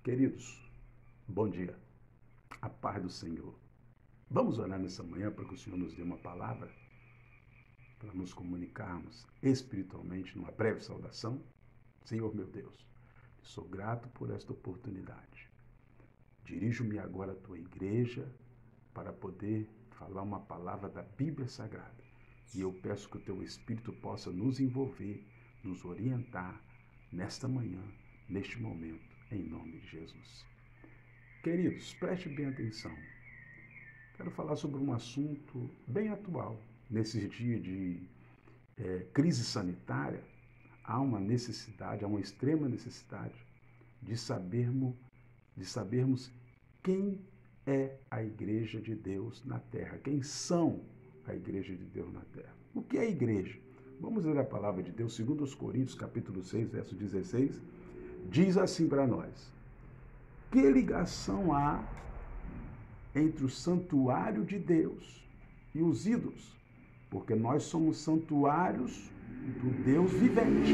Queridos, bom dia. A paz do Senhor. Vamos orar nessa manhã para que o Senhor nos dê uma palavra para nos comunicarmos espiritualmente numa breve saudação. Senhor meu Deus, sou grato por esta oportunidade. Dirijo-me agora à tua igreja para poder falar uma palavra da Bíblia Sagrada. E eu peço que o teu Espírito possa nos envolver, nos orientar nesta manhã, neste momento, em nome de Jesus. Queridos, preste bem atenção. Quero falar sobre um assunto bem atual. Nesses dias de crise sanitária, há uma necessidade, há uma extrema necessidade de sabermos quem é a Igreja de Deus na Terra. Quem são a Igreja de Deus na Terra? O que é a igreja? Vamos ler a palavra de Deus, 2 Coríntios, capítulo 6, verso 16. Diz assim para nós: que ligação há entre o santuário de Deus e os ídolos? Porque nós somos santuários do Deus vivente.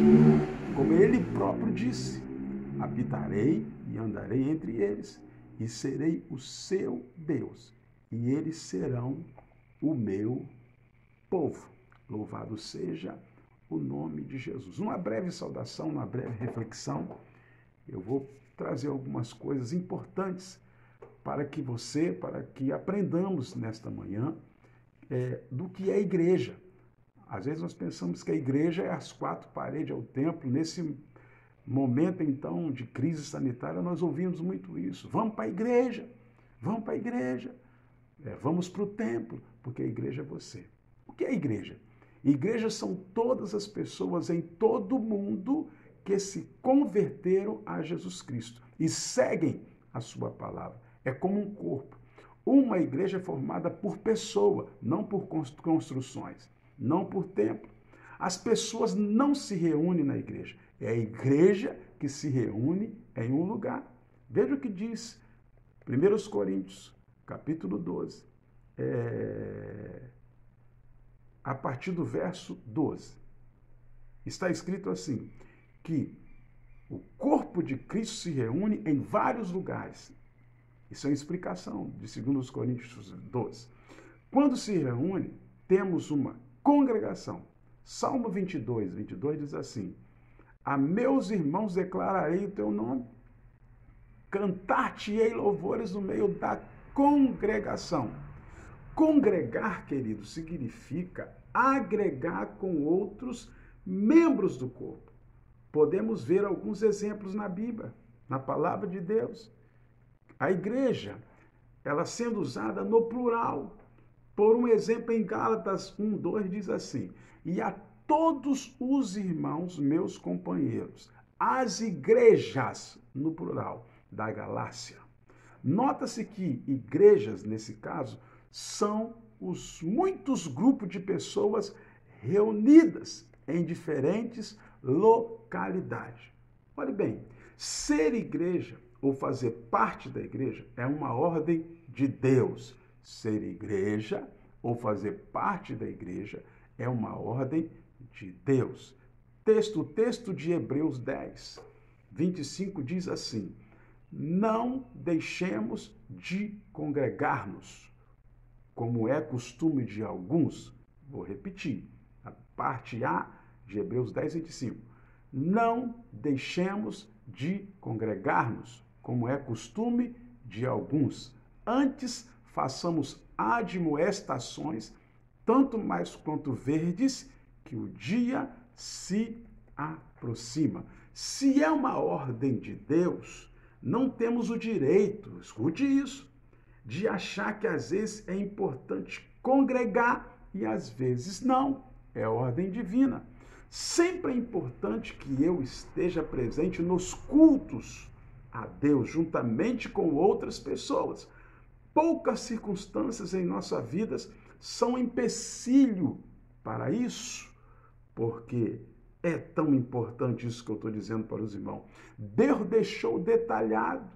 Como ele próprio disse: habitarei e andarei entre eles, e serei o seu Deus, e eles serão o meu povo. Louvado seja o nome de Jesus. Uma breve saudação, uma breve reflexão. Eu vou trazer algumas coisas importantes para que aprendamos nesta manhã do que é a igreja. Às vezes nós pensamos que a igreja é as quatro paredes, é o templo. Nesse momento, então, de crise sanitária, nós ouvimos muito isso. Vamos para a igreja, vamos para a igreja, vamos para o templo, porque a igreja é você. O que é a igreja? Igrejas são todas as pessoas em todo o mundo que se converteram a Jesus Cristo e seguem a sua palavra. É como um corpo. Uma igreja é formada por pessoa, não por construções, não por templo. As pessoas não se reúnem na igreja. É a igreja que se reúne em um lugar. Veja o que diz 1 Coríntios, capítulo 12, a partir do verso 12. Está escrito assim: que o corpo de Cristo se reúne em vários lugares. Isso é uma explicação de 2 Coríntios 12. Quando se reúne, temos uma congregação. Salmo 22 diz assim: a meus irmãos declararei o teu nome, cantar-te-ei louvores no meio da congregação. Congregar, querido, significa agregar com outros membros do corpo. Podemos ver alguns exemplos na Bíblia, na palavra de Deus. A igreja, ela sendo usada no plural. Por um exemplo, em Gálatas 1:2 diz assim: e a todos os irmãos, meus companheiros, as igrejas, no plural, da Galácia. Nota-se que igrejas, nesse caso, são os muitos grupos de pessoas reunidas em diferentes localidades. Olhe bem, ser igreja ou fazer parte da igreja é uma ordem de Deus. Ser igreja ou fazer parte da igreja é uma ordem de Deus. O texto de Hebreus 10, 25 diz assim: não deixemos de congregar-nos, como é costume de alguns. Vou repetir, a parte A de Hebreus 10, 25. Não deixemos de congregar-nos, como é costume de alguns. Antes, façamos admoestações, tanto mais quanto verdes, que o dia se aproxima. Se é uma ordem de Deus, não temos o direito, escute isso, de achar que às vezes é importante congregar e às vezes não. É ordem divina. Sempre é importante que eu esteja presente nos cultos a Deus, juntamente com outras pessoas. Poucas circunstâncias em nossa vida são empecilho para isso, porque é tão importante isso que eu estou dizendo para os irmãos. Deus deixou detalhado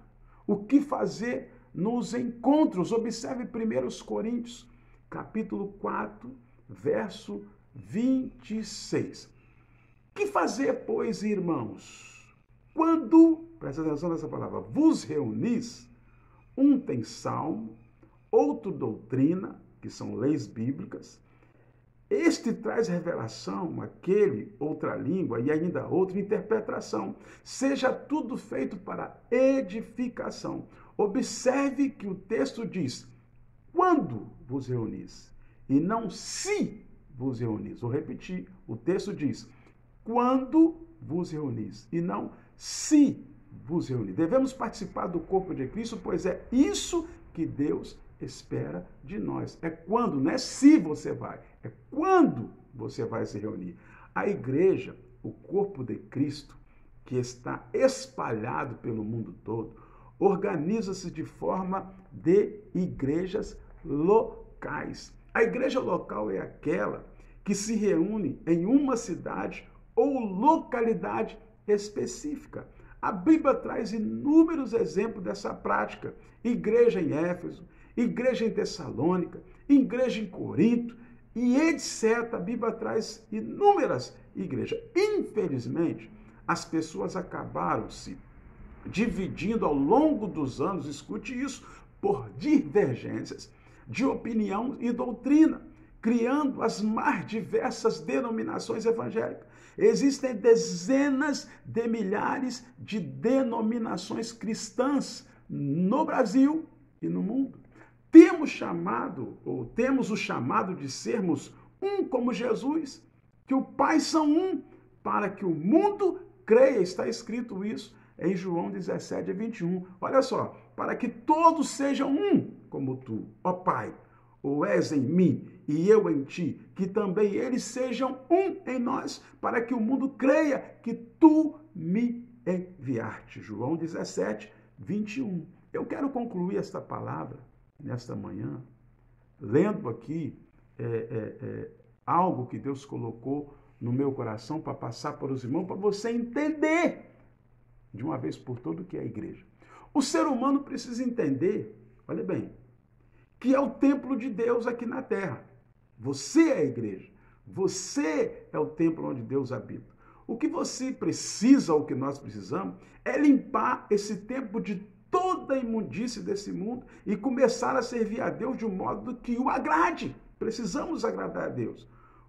o que fazer nos encontros. Observe 1 Coríntios, capítulo 4, verso 26. Que fazer, pois, irmãos, quando presta atenção nessa palavra, vos reunis, um tem salmo, outro doutrina, que são leis bíblicas, este traz revelação, aquele outra língua e ainda outra interpretação. Seja tudo feito para edificação. Observe que o texto diz, quando vos reunis, e não se vos reunis. Vou repetir, o texto diz, quando vos reunis, e não se vos reunis. Devemos participar do corpo de Cristo, pois é isso que Deus espera de nós. É quando, não é se você vai, é quando você vai se reunir. A igreja, o corpo de Cristo, que está espalhado pelo mundo todo, organiza-se de forma de igrejas locais. A igreja local é aquela que se reúne em uma cidade ou localidade específica. A Bíblia traz inúmeros exemplos dessa prática. Igreja em Éfeso, igreja em Tessalônica, igreja em Corinto e etc. A Bíblia traz inúmeras igrejas. Infelizmente, as pessoas acabaram se dividindo ao longo dos anos, escute isso, por divergências de opinião e doutrina, criando as mais diversas denominações evangélicas. Existem dezenas de milhares de denominações cristãs no Brasil e no mundo. Temos o chamado de sermos um como Jesus, que o Pai são um, para que o mundo creia. Está escrito isso em João 17, 21. Olha só, para que todos sejam um, como tu, ó Pai, ou és em mim e eu em ti, que também eles sejam um em nós, para que o mundo creia que tu me enviaste. João 17, 21. Eu quero concluir esta palavra nesta manhã, lendo aqui algo que Deus colocou no meu coração para passar para os irmãos, para você entender de uma vez por todas o que é a igreja. O ser humano precisa entender, olha bem, que é o templo de Deus aqui na terra. Você é a igreja. Você é o templo onde Deus habita. O que você precisa, o que nós precisamos, é limpar esse templo de toda a imundície desse mundo e começar a servir a Deus de um modo que o agrade. Precisamos agradar a Deus.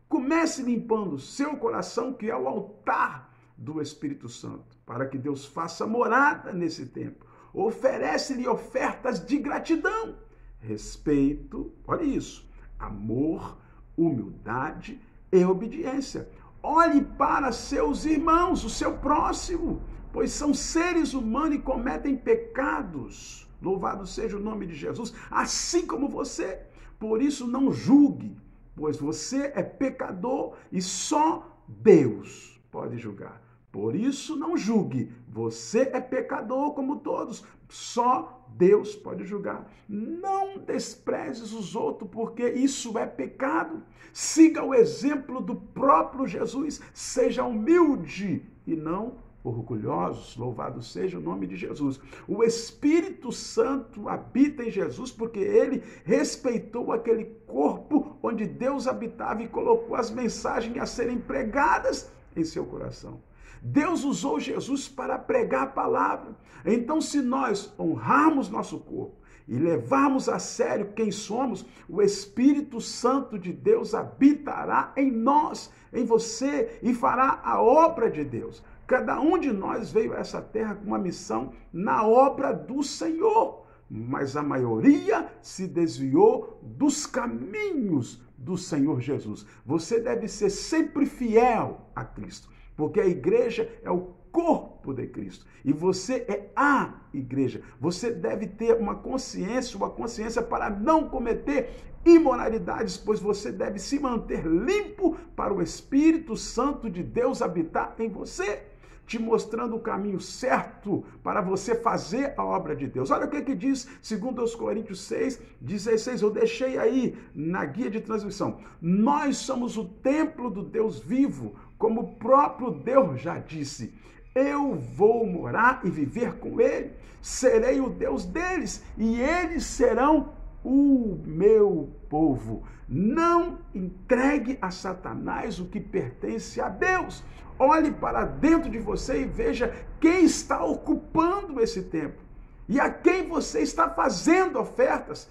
Comece limpando o seu coração, que é o altar do Espírito Santo, para que Deus faça morada nesse templo. Oferece-lhe ofertas de gratidão, respeito, olha isso, amor, humildade e obediência. Olhe para seus irmãos, o seu próximo, pois são seres humanos e cometem pecados. Louvado seja o nome de Jesus, assim como você. Por isso não julgue, pois você é pecador e só Deus pode julgar. Por isso não julgue, você é pecador como todos, só Deus pode julgar. Não desprezes os outros, porque isso é pecado. Siga o exemplo do próprio Jesus, seja humilde e não orgulhosos, louvado seja o nome de Jesus. O Espírito Santo habita em Jesus porque ele respeitou aquele corpo onde Deus habitava e colocou as mensagens a serem pregadas em seu coração. Deus usou Jesus para pregar a palavra. Então, se nós honrarmos nosso corpo e levarmos a sério quem somos, o Espírito Santo de Deus habitará em nós, em você, e fará a obra de Deus. Cada um de nós veio a essa terra com uma missão na obra do Senhor, mas a maioria se desviou dos caminhos do Senhor Jesus. Você deve ser sempre fiel a Cristo, porque a igreja é o corpo de Cristo e você é a igreja. Você deve ter uma consciência para não cometer imoralidades, pois você deve se manter limpo para o Espírito Santo de Deus habitar em você, te mostrando o caminho certo para você fazer a obra de Deus. Olha o que diz 2 Coríntios 6, 16, eu deixei aí na guia de transmissão. Nós somos o templo do Deus vivo, como o próprio Deus já disse. Eu vou morar e viver com ele, serei o Deus deles e eles serão o meu povo. Não entregue a Satanás o que pertence a Deus. Olhe para dentro de você e veja quem está ocupando esse tempo e a quem você está fazendo ofertas.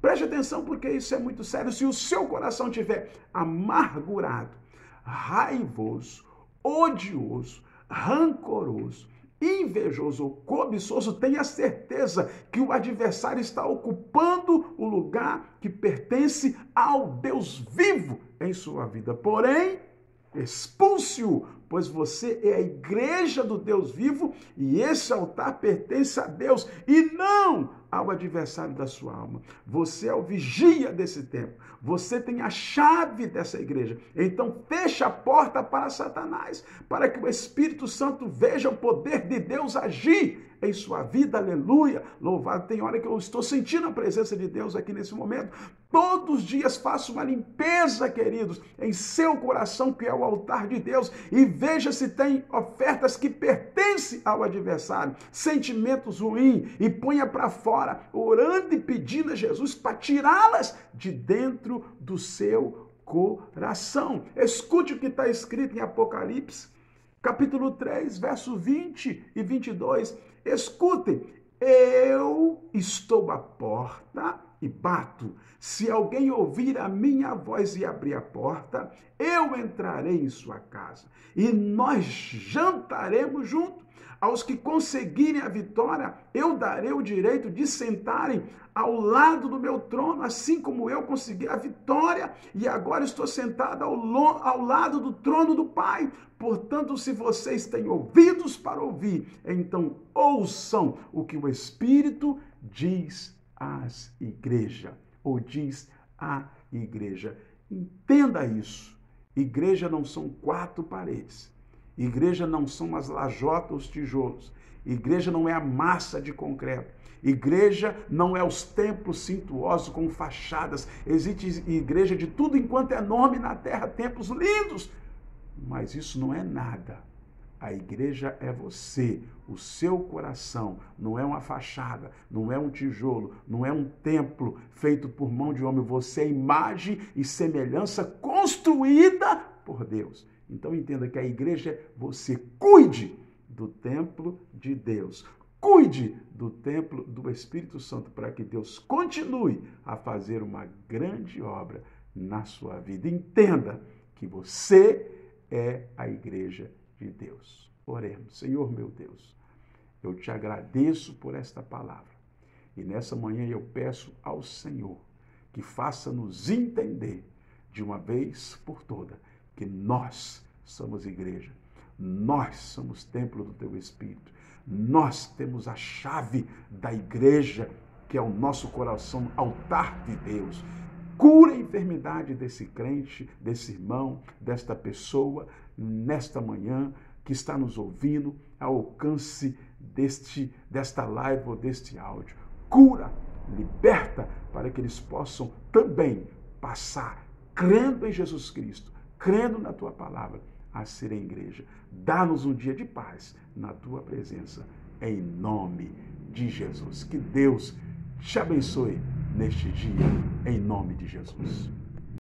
Preste atenção, porque isso é muito sério. Se o seu coração estiver amargurado, raivoso, odioso, rancoroso, invejoso ou cobiçoso, tenha certeza que o adversário está ocupando o lugar que pertence ao Deus vivo em sua vida. Porém, expulse-o, pois você é a igreja do Deus vivo e esse altar pertence a Deus e não ao adversário da sua alma. Você é o vigia desse tempo. Você tem a chave dessa igreja. Então feche a porta para Satanás, para que o Espírito Santo veja o poder de Deus agir em sua vida. Aleluia! Louvado. Tem hora que eu estou sentindo a presença de Deus aqui nesse momento. Todos os dias faço uma limpeza, queridos, em seu coração, que é o altar de Deus, e veja se tem ofertas que pertencem ao adversário, sentimentos ruins, e ponha para fora, orando e pedindo a Jesus para tirá-las de dentro do seu coração. Escute o que está escrito em Apocalipse, capítulo 3, verso 20 e 22. Escutem, eu estou à porta e bato. Se alguém ouvir a minha voz e abrir a porta, eu entrarei em sua casa e nós jantaremos juntos. Aos que conseguirem a vitória, eu darei o direito de sentarem ao lado do meu trono, assim como eu consegui a vitória e agora estou sentado ao lado do trono do Pai. Portanto, se vocês têm ouvidos para ouvir, então ouçam o que o Espírito diz às igrejas, ou diz à igreja. Entenda isso. Igreja não são quatro paredes. Igreja não são as lajotas, os tijolos. Igreja não é a massa de concreto. Igreja não é os templos suntuosos com fachadas. Existe igreja de tudo enquanto é nome na terra, templos lindos. Mas isso não é nada. A igreja é você, o seu coração. Não é uma fachada, não é um tijolo, não é um templo feito por mão de homem. Você é imagem e semelhança construída por Deus. Então entenda que a igreja é você. Cuide do templo de Deus. Cuide do templo do Espírito Santo para que Deus continue a fazer uma grande obra na sua vida. Entenda que você é a igreja de Deus. Oremos. Senhor meu Deus, eu te agradeço por esta palavra. E nessa manhã eu peço ao Senhor que faça-nos entender de uma vez por toda que nós somos igreja, nós somos templo do teu Espírito, nós temos a chave da igreja, que é o nosso coração, altar de Deus. Cura a enfermidade desse crente, desse irmão, desta pessoa, nesta manhã, que está nos ouvindo, ao alcance desta live ou deste áudio. Cura, liberta, para que eles possam também passar, crendo em Jesus Cristo, crendo na tua palavra, a ser a igreja. Dá-nos um dia de paz na tua presença, em nome de Jesus. Que Deus te abençoe neste dia, em nome de Jesus.